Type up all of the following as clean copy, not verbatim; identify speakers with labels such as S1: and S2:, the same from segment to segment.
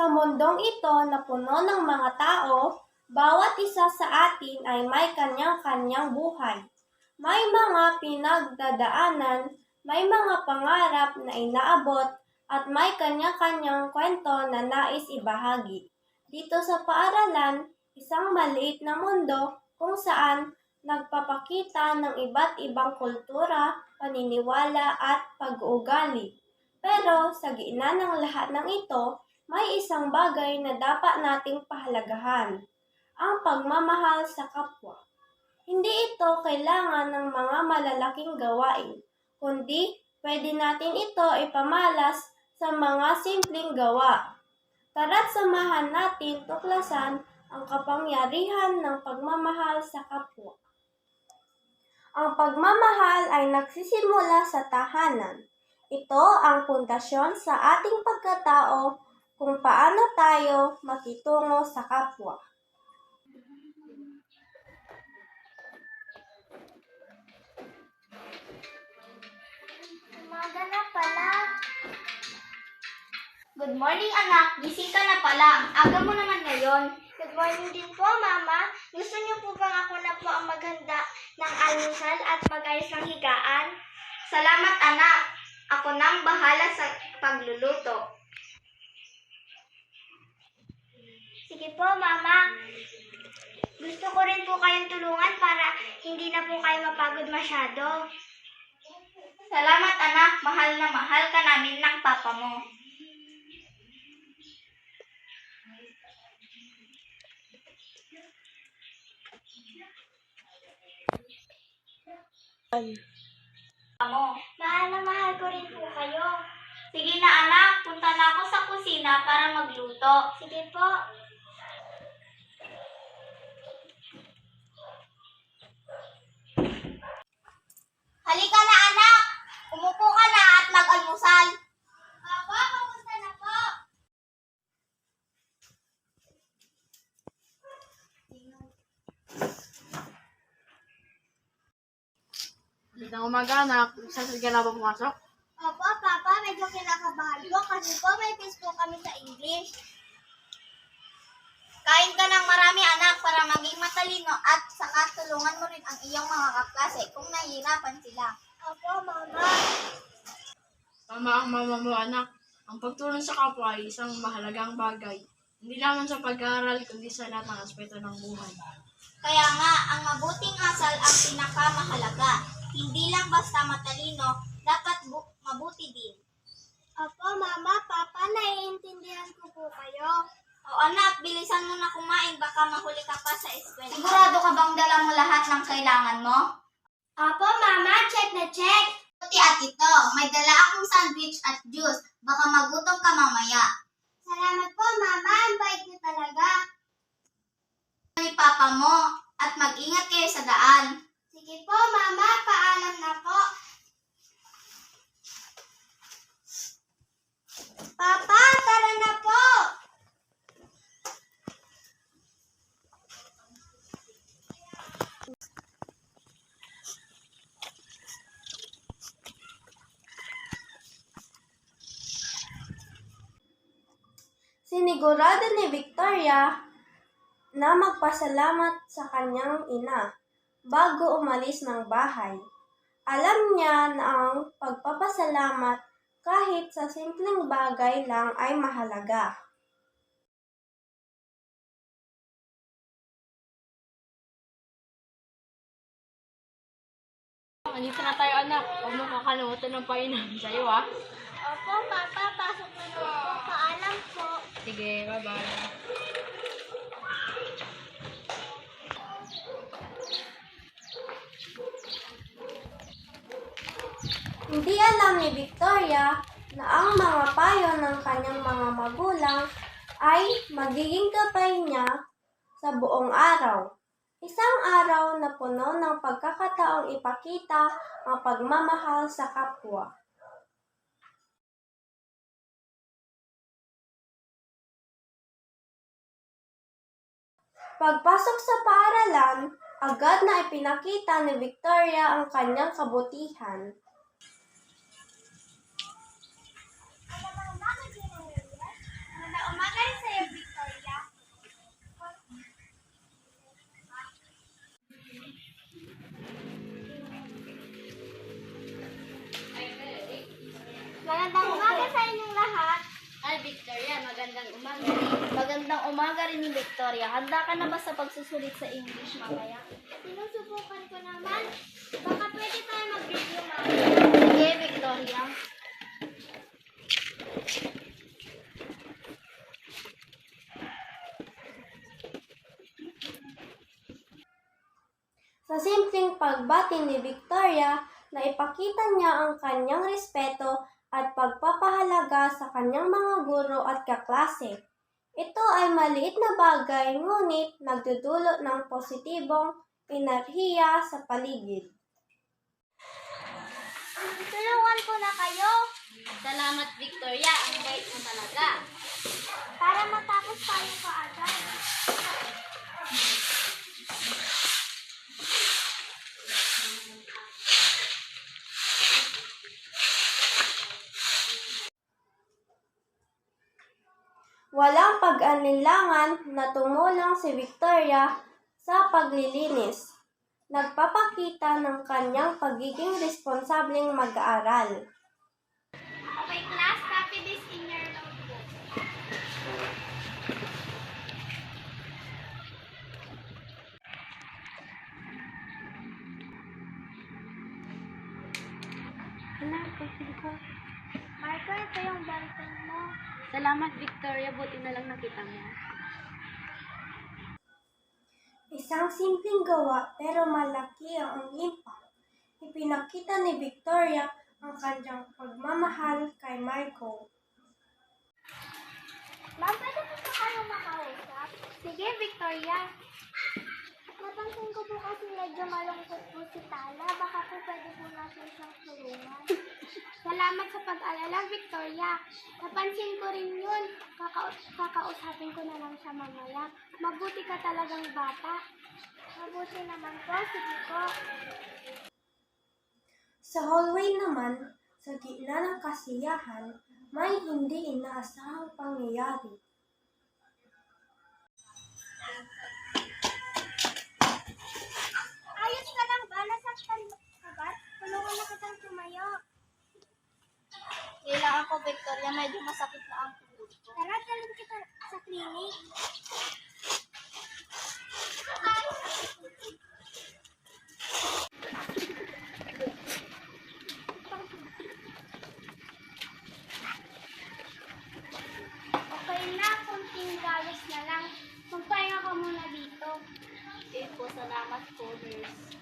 S1: Sa mundong ito na puno ng mga tao, bawat isa sa atin ay may kanyang-kanyang buhay. May mga pinagdadaanan, may mga pangarap na inaabot, at may kanya-kanyang kwento na nais ibahagi. Dito sa paaralan, isang maliit na mundo kung saan nagpapakita ng iba't ibang kultura, paniniwala at pag-uugali. Pero sa gitna ng lahat ng ito, may isang bagay na dapat nating pahalagahan, ang pagmamahal sa kapwa. Hindi ito kailangan ng mga malalaking gawain, kundi pwede natin ito ipamalas sa mga simpleng gawa. Tara't samahan natin tuklasan ang kapangyarihan ng pagmamahal sa kapwa. Ang pagmamahal ay nagsisimula sa tahanan. Ito ang pundasyon sa ating pagkatao kung paano tayo makitungo sa kapwa.
S2: Umaga na pala. Good morning, anak. Gising ka na pala. Ang aga mo naman ngayon. Good morning din po, Mama. Gusto niyo po bang ako na po ang maghanda ng almusal at mag-ayos ng higaan? Salamat, anak. Ako nang bahala sa pagluluto. Sige po, Mama. Gusto ko rin po kayong tulungan para hindi na po kayo mapagod masyado. Salamat, anak. Mahal na mahal ka namin ng papa mo. Mahal na mahal ko rin po kayo. Sige na, anak. Punta na ako sa kusina para magluto. Sige po. Halika na, anak. Umupo ka na at mag-almusal. Papa, papunta na po.
S3: Magandang umaga, anak. Saan ka na ba pumasok?
S2: Opo, Papa, medyo kinakabahan po kasi po may quiz po kami sa English. Kain ka ng marami, anak, para maging matalino at saka tulungan mo rin ang iyong mga kaklase kung nahihirapan sila. Opo, Mama.
S3: Tama ang mama mo, anak. Ang pagtulong sa kapwa ay isang mahalagang bagay. Hindi lamang sa pag-aaral, kundi sa lahat ng aspeto ng buhay.
S2: Kaya nga, ang mabuting asal ang pinakamahalaga. Hindi lang basta matalino, dapat mabuti din. Opo, Mama, Papa, naiintindihan ko po kayo. O anak, bilisan mo na kumain, baka mahuli ka pa sa eskwela. Sigurado ka bang dala mo lahat ng kailangan mo? Opo, Mama, check na check. Buti at ito, may dala akong sandwich at juice. Baka magutom ka mamaya. Salamat po, Mama, ang bait niyo talaga. Ni Papa mo at mag-ingat kayo sa daan. Sige po, Mama, paalam na po. Papa, tara na po.
S1: Sinigurado ni Victoria na magpasalamat sa kanyang ina bago umalis ng bahay. Alam niya na ang pagpapasalamat kahit sa simpleng bagay lang ay mahalaga.
S3: Andito na tayo, anak. Huwag mo kakalimutan ng painan sa'yo, ha?
S2: Opo, Papa, pasok na po. Paalam po.
S3: Sige, bye-bye.
S1: Hindi alam ni Victoria na ang mga payo ng kanyang mga magulang ay magiging gabay niya sa buong araw. Isang araw na puno ng pagkakataong ipakita ang pagmamahal sa kapwa. Pagpasok sa paaralan, agad na ipinakita ni Victoria ang kanyang kabutihan.
S2: Magandang umaga, Victoria, magandang umaga. Magandang umaga rin ni Victoria. Handa ka na ba sa pagsusulit sa English mamaya? Sinusubukan ko naman. Baka pwede tayo mag-review mamaya. Sige, Victoria.
S1: Sa simpleng pagbati ni Victoria, na ipakita niya ang kanyang respeto at pagpapahalaga sa kanyang mga guro at kaklase. Ito ay maliit na bagay ngunit nagdudulot ng positibong enerhiya sa paligid.
S2: Tulungan ko na kayo. Salamat, Victoria. Ang bait mo talaga. Para matapos tayo kaagad.
S1: Walang pag-alinlangan na tumulong si Victoria sa paglilinis. Nagpapakita ng kanyang pagiging responsableng mag-aaral.
S2: Okay, class. Copy this in your notebook. Marco, ito yung ballpen mo. Salamat, Victoria. Buti na lang nakita mo.
S1: Isang simpleng gawa pero malaki ang impact. Ipinakita ni Victoria ang kanyang pagmamahal kay Marco.
S2: Ma'am, pwede po ba kayo makausap? Sige, Victoria. Napansin ko po kasi medyo malungkot po si Tala. Baka po pwede po natin siyang tulungan. Salamat sa pag-alala, Victoria. Napansin ko rin yun. Kakausapin ko na lang siya mamaya. Mabuti ka talagang bata. Mabuti naman po. Sige po.
S1: Sa hallway naman, sa gitna ng kasiyahan, may hindi inaasahang pangyayari.
S2: Ayos ka lang ba? Nasaktan ka ba? Tulungan na kitang tumayo. Kailangan ko, Victoria. Medyo masakit na ang puso ko. Tara, talin kita sa clinic. Okay na, kunting galos na lang. Magpahinga ka muna dito. Okay po, salamat po, nurse.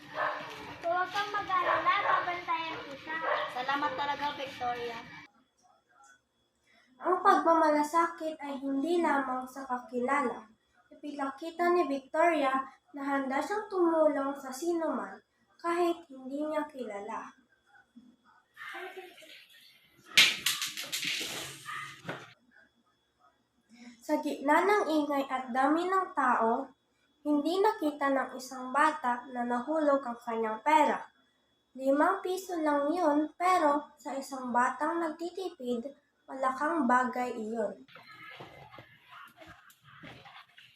S2: Huwag kang mag-alala, babantayan kita. Salamat talaga, Victoria.
S1: Ang pagmamalasakit ay hindi lamang sa kakilala. Ipinakita ni Victoria na handa siyang tumulong sa sinuman kahit hindi niya kilala. Sa gitna ng ingay at dami ng tao, hindi nakita ng isang bata na nahulog ang kanyang pera. 5 piso lang yun, pero sa isang batang nagtitipid, malaking bagay iyon.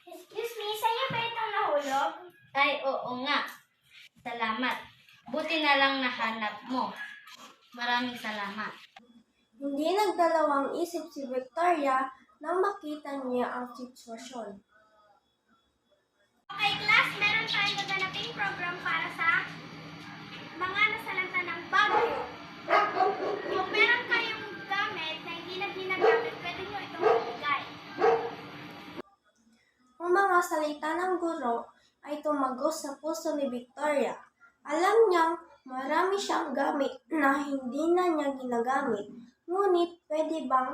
S2: Excuse me, sa'yo ba itong nahulog?
S4: Ay, oo nga. Salamat. Buti na lang nahanap mo. Maraming salamat.
S1: Hindi nagdalawang isip si Victoria nang makita niya ang sitwasyon.
S2: Okay, class, meron tayong gaganaping program para sa mga nasalanta ng bagyo. Kung meron kayong gamit na hindi na ginagamit, pwede nyo itong ibigay.
S1: Ang mga salita ng guro ay tumagos sa puso ni Victoria. Alam niyang marami siyang gamit na hindi na niya ginagamit, ngunit pwede bang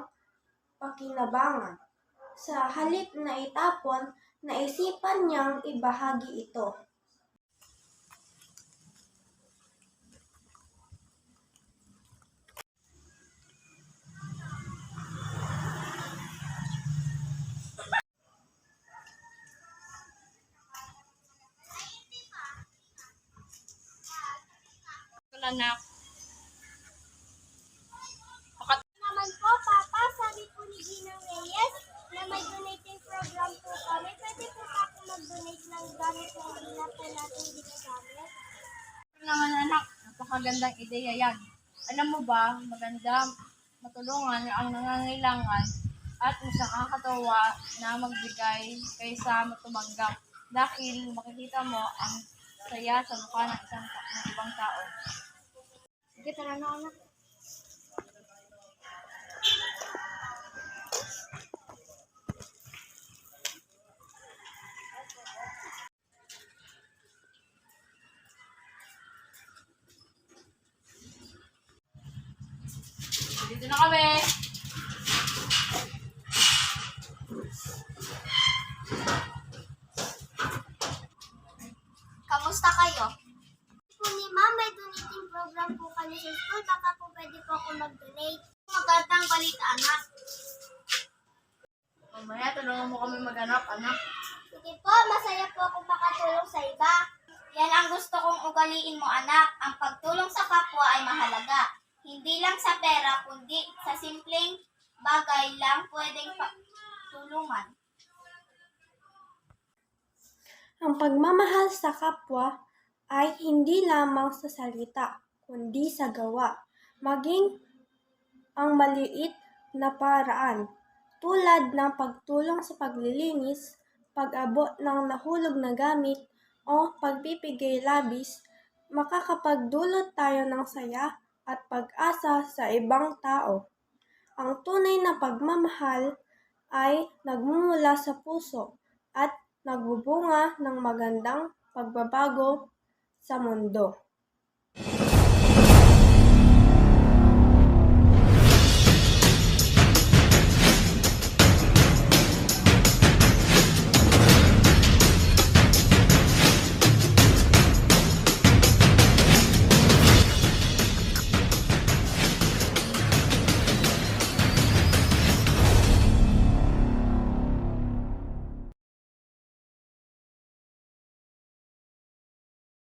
S1: pakinabangan? Sa halip na itapon, naisipan niyang ibahagi ito.
S3: Anak.
S2: Naman po, Papa, sabi po ni Ginang Reyes na may donating program po kami. Pwede po pa ako mag-donate ng gamit na hindi na po natin ginagamit.
S3: Naman anak, napakagandang ideya yan. Alam mo ba, maganda matulungan ang nangangailangan At mas nakakatawa na magbigay kaysa tumanggap dahil makikita mo ang saya sa mukha ng ibang tao.
S2: Sige, tara na anak.
S3: Dito na kami!
S2: Kamusta kayo? Po ni Ma'am, may donating program po kami sa school. Baka po pwede po ako mag-donate. Magandang balita, anak.
S3: Mamaya, tulungan mo kami maghanap, anak.
S2: Sige po, masaya po akong makatulong sa iba. Yan ang gusto kong ugaliin mo, anak. Ang pagtulong sa kapwa ay mahalaga. Hindi lang sa pera, kundi sa simpleng bagay lang pwedeng tulungan.
S1: Ang pagmamahal sa kapwa ay hindi lamang sa salita, kundi sa gawa. Maging ang maliit na paraan, tulad ng pagtulong sa paglilinis, pag-abot ng nahulog na gamit, o pagbibigay labis, makakapagdulot tayo ng saya at pag-asa sa ibang tao. Ang tunay na pagmamahal ay nagmumula sa puso at nagbubunga ng magandang pagbabago sa mundo.